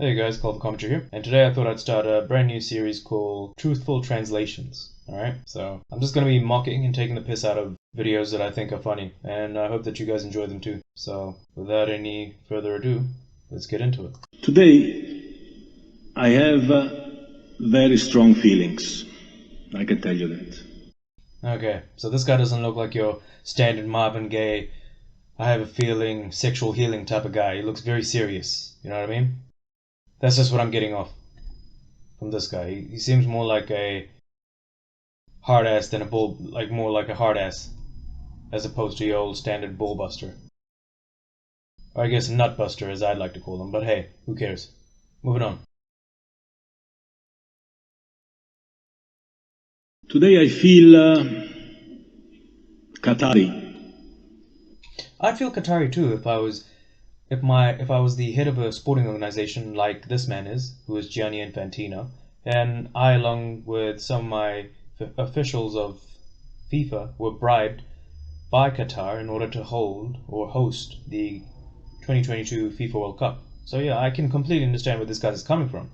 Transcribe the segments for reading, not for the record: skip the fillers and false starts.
Hey guys, Call the Commentary here, and today I thought I'd start a brand new series called Truthful Translations. Alright, so I'm just going to be mocking and taking the piss out of videos that I think are funny, and I hope that you guys enjoy them too. So, without any further ado, let's get into it. Today, I have very strong feelings. I can tell you that. Okay, so this guy doesn't look like your standard Marvin Gaye, I have a feeling, sexual healing type of guy. He looks very serious, you know what I mean? That's just what I'm getting off from this guy. He seems more like a hard ass than a bull, like more like a hard ass, as opposed to your old standard bull buster. Or I guess nut buster, as I'd like to call him, but hey, who cares? Moving on. Today I feel Qatari. I'd feel Qatari too if I was the head of a sporting organization like this man is, who is Gianni Infantino, and I, along with some of my officials of FIFA, were bribed by Qatar in order to hold or host the 2022 FIFA World Cup. So yeah, I can completely understand where this guy is coming from.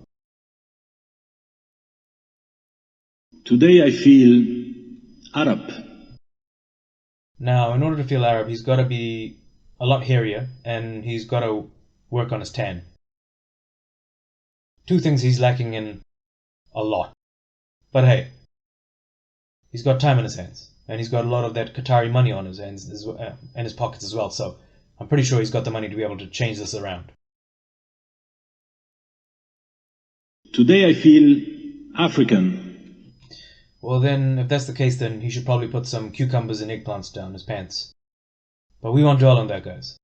Today I feel Arab. Now, in order to feel Arab, he's got to be a lot hairier, and he's got to work on his tan. Two things he's lacking in a lot. But hey, he's got time in his hands, and he's got a lot of that Qatari money on his hands and his pockets as well, so I'm pretty sure he's got the money to be able to change this around. Today I feel African. Well then, if that's the case, then he should probably put some cucumbers and eggplants down his pants. But we won't dwell on that, guys.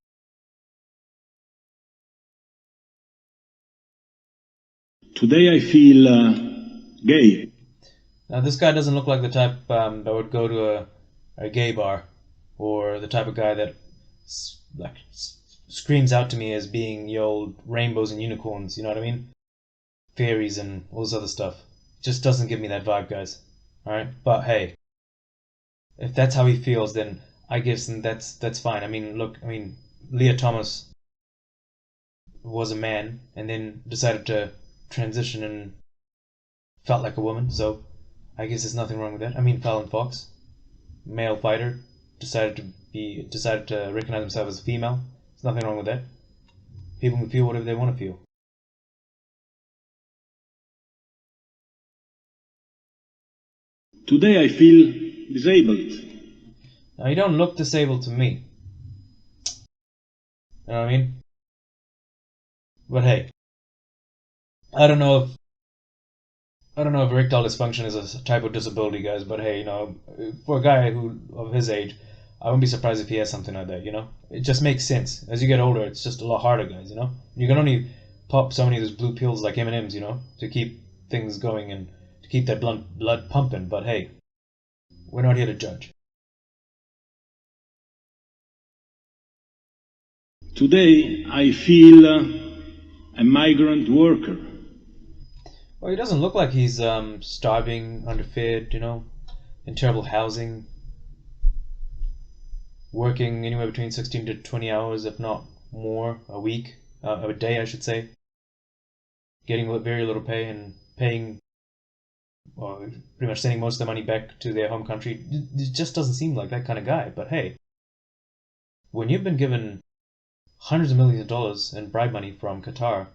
Today I feel gay. Now, this guy doesn't look like the type that would go to a gay bar, or the type of guy that screams out to me as being the old rainbows and unicorns, you know what I mean? Fairies and all this other stuff. Just doesn't give me that vibe, guys. Alright? But hey, if that's how he feels, then I guess that's fine. I mean, look, Leah Thomas was a man and then decided to transition and felt like a woman, so I guess there's nothing wrong with that. I mean, Fallon Fox, male fighter, decided to recognize himself as a female. There's nothing wrong with that. People can feel whatever they want to feel. Today I feel disabled. Now, you don't look disabled to me. You know what I mean? But hey, I don't know if erectile dysfunction is a type of disability, guys. But hey, for a guy of his age, I wouldn't be surprised if he has something like that. It just makes sense. As you get older, it's just a lot harder, guys. You can only pop so many of those blue pills like M&Ms, to keep things going and to keep that blood pumping. But hey, we're not here to judge. Today I feel a migrant worker. Well, he doesn't look like he's starving, underfed, in terrible housing, working anywhere between 16 to 20 hours, if not more, a day, I should say, getting very little pay and paying, or pretty much sending most of the money back to their home country. It just doesn't seem like that kind of guy. But hey, when you've been given hundreds of millions of dollars in bribe money from Qatar,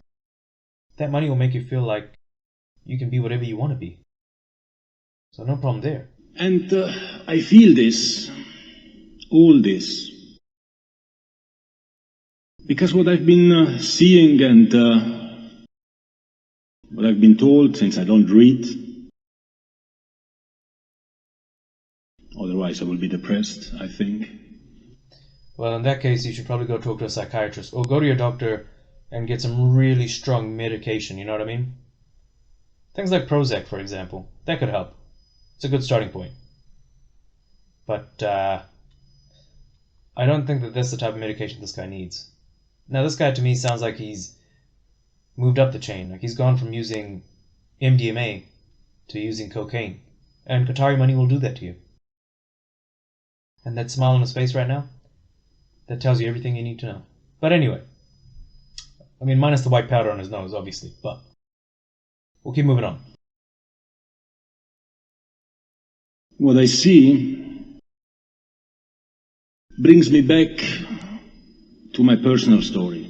that money will make you feel like you can be whatever you want to be. So no problem there. And I feel this, all this, because what I've been seeing and what I've been told, since I don't read, otherwise I will be depressed, I think. Well, in that case, you should probably go talk to a psychiatrist, or go to your doctor and get some really strong medication, you know what I mean? Things like Prozac, for example. That could help. It's a good starting point. But I don't think that that's the type of medication this guy needs. Now, this guy to me sounds like he's moved up the chain. Like he's gone from using MDMA to using cocaine. And Qatari money will do that to you. And that smile on his face right now, that tells you everything you need to know. But anyway, I mean, minus the white powder on his nose, obviously, but we'll keep moving on. What I see brings me back to my personal story.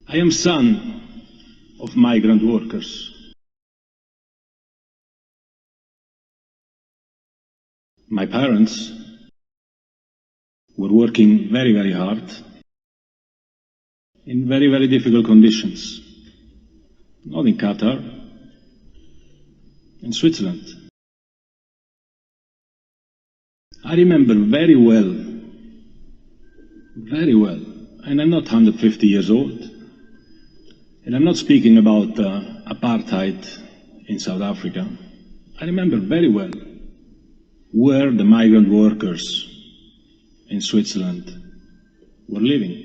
I am son of migrant workers. My parents were working very, very hard in very, very difficult conditions. Not in Qatar, in Switzerland. I remember very well, and I'm not 150 years old, and I'm not speaking about apartheid in South Africa. I remember very well where the migrant workers in Switzerland were living,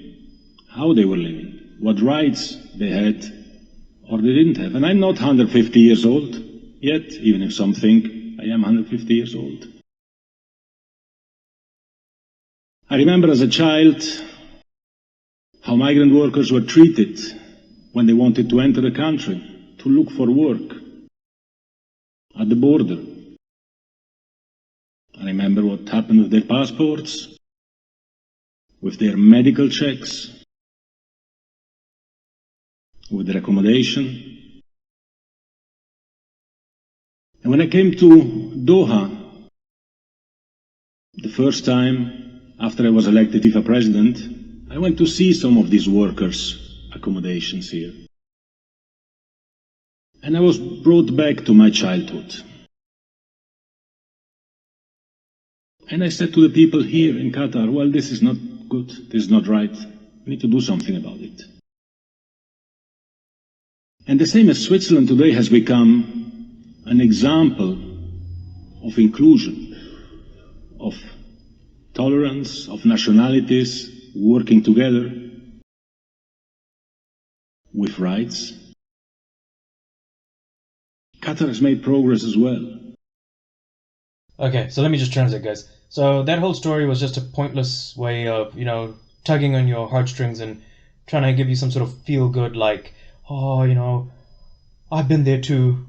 how they were living, what rights they had or they didn't have. And I'm not 150 years old yet, even if some think I am 150 years old. I remember as a child how migrant workers were treated when they wanted to enter the country to look for work at the border. I remember what happened with their passports, with their medical checks, with their accommodation. And when I came to Doha, the first time after I was elected FIFA president, I went to see some of these workers' accommodations here. And I was brought back to my childhood. And I said to the people here in Qatar, well, this is not good, this is not right, we need to do something about it. And the same as Switzerland today has become an example of inclusion, of tolerance, of nationalities working together with rights. Qatar has made progress as well. Okay, so let me just translate, guys. So that whole story was just a pointless way of, tugging on your heartstrings and trying to give you some sort of feel-good, like, oh, I've been there too.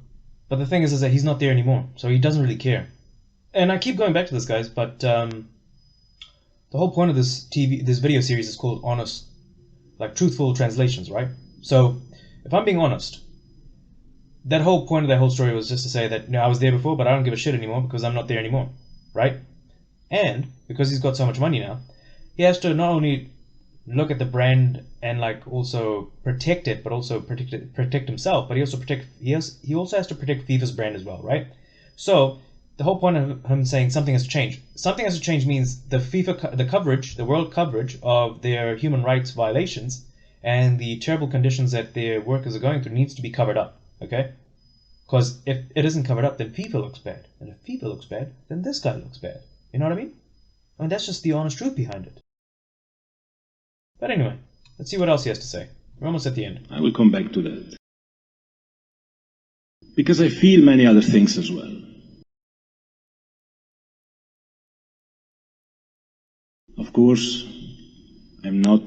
But the thing is that he's not there anymore, so he doesn't really care. And I keep going back to this, guys, but the whole point of this video series is called Honest, like Truthful Translations, right? So, if I'm being honest, that whole point of that whole story was just to say that, I was there before, but I don't give a shit anymore because I'm not there anymore, right? And because he's got so much money now, he has to not only look at the brand and like also protect it, but also protect himself. But he also has to protect FIFA's brand as well, right? So the whole point of him saying something has to change. Something has to change means the coverage, the world coverage of their human rights violations and the terrible conditions that their workers are going through needs to be covered up. Okay? Because if it isn't covered up, then FIFA looks bad. And if FIFA looks bad, then this guy looks bad. You know what I mean? I mean, that's just the honest truth behind it. But anyway, let's see what else he has to say. We're almost at the end. I will come back to that. Because I feel many other things as well. Of course, I'm not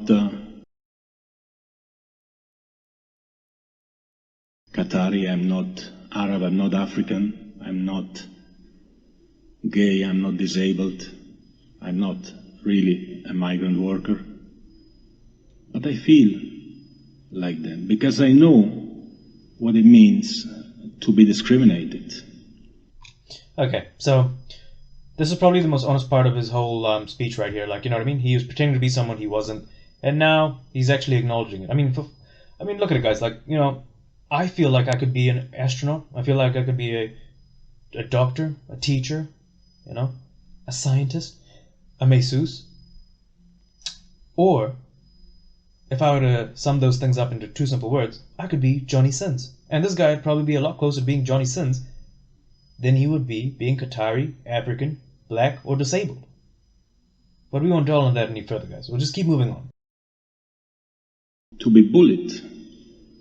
Qatari, I'm not Arab, I'm not African, I'm not gay, I'm not disabled, I'm not really a migrant worker. But I feel like them because I know what it means to be discriminated. Okay, so this is probably the most honest part of his whole speech right here. Like, you know what I mean? He was pretending to be someone he wasn't, and now he's actually acknowledging it. I mean, look at it, guys. Like, I feel like I could be an astronaut. I feel like I could be a doctor, a teacher, a scientist, a masseuse. Or, if I were to sum those things up into two simple words, I could be Johnny Sins. And this guy would probably be a lot closer to being Johnny Sins than he would be being Qatari, African, black, or disabled. But we won't dwell on that any further, guys. We'll just keep moving on. To be bullied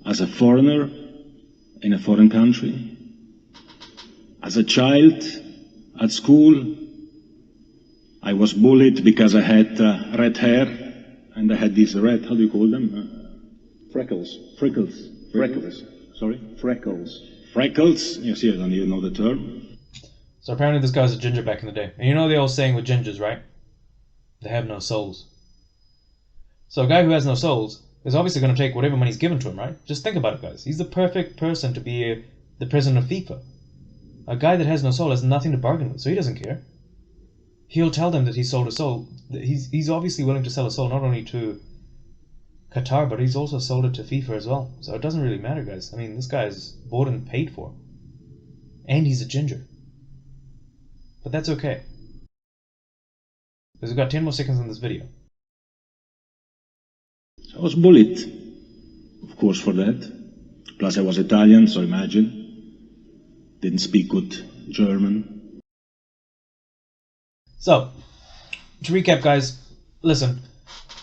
as a foreigner in a foreign country, as a child at school I was bullied because I had red hair, and I had these red, how do you call them? Freckles. Freckles. Freckles. Sorry? Freckles. Freckles? You see, I don't even know the term. So apparently this guy was a ginger back in the day. And you know the old saying with gingers, right? They have no souls. So a guy who has no souls is obviously going to take whatever money's given to him, right? Just think about it, guys. He's the perfect person to be the president of FIFA. A guy that has no soul has nothing to bargain with, so he doesn't care. He'll tell them that he sold a soul. He's obviously willing to sell a soul not only to Qatar, but he's also sold it to FIFA as well. So it doesn't really matter, guys. I mean, this guy is bought and paid for. And he's a ginger. But that's okay. Because we've got 10 more seconds in this video. So I was bullied, of course, for that. Plus I was Italian, so imagine. Didn't speak good German. So, to recap, guys, listen,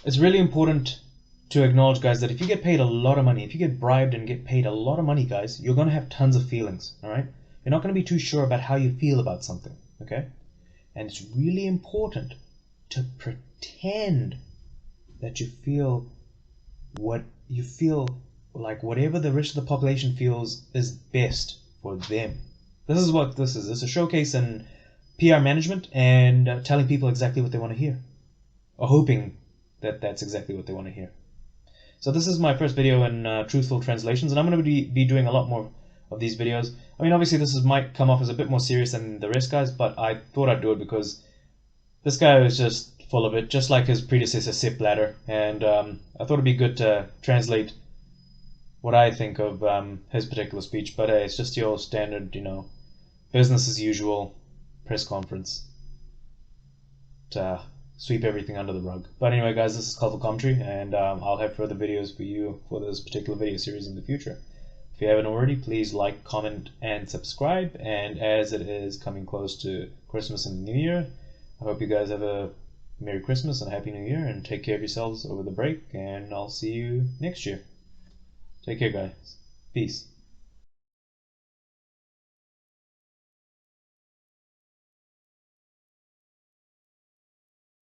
it's really important to acknowledge, guys, that if you get paid a lot of money, if you get bribed and get paid a lot of money, guys, you're going to have tons of feelings, alright? You're not going to be too sure about how you feel about something, okay? And it's really important to pretend that you feel what you feel like whatever the rest of the population feels is best for them. This is what this is. It's a showcase in PR management and telling people exactly what they want to hear. Or hoping that that's exactly what they want to hear. So this is my first video in Truthful Translations, and I'm going to be doing a lot more of these videos. I mean, obviously this might come off as a bit more serious than the rest, guys, but I thought I'd do it because this guy was just full of it, just like his predecessor, Sepp Blatter, and I thought it'd be good to translate what I think of his particular speech, but it's just your standard, you know, business as usual press conference to sweep everything under the rug. But anyway, guys, this is Colorful Commentary, and I'll have further videos for you for this particular video series in the future. If you haven't already, please like, comment, and subscribe. And as it is coming close to Christmas and New Year, I hope you guys have a Merry Christmas and a Happy New Year, and take care of yourselves over the break, and I'll see you next year. Take care, guys. Peace.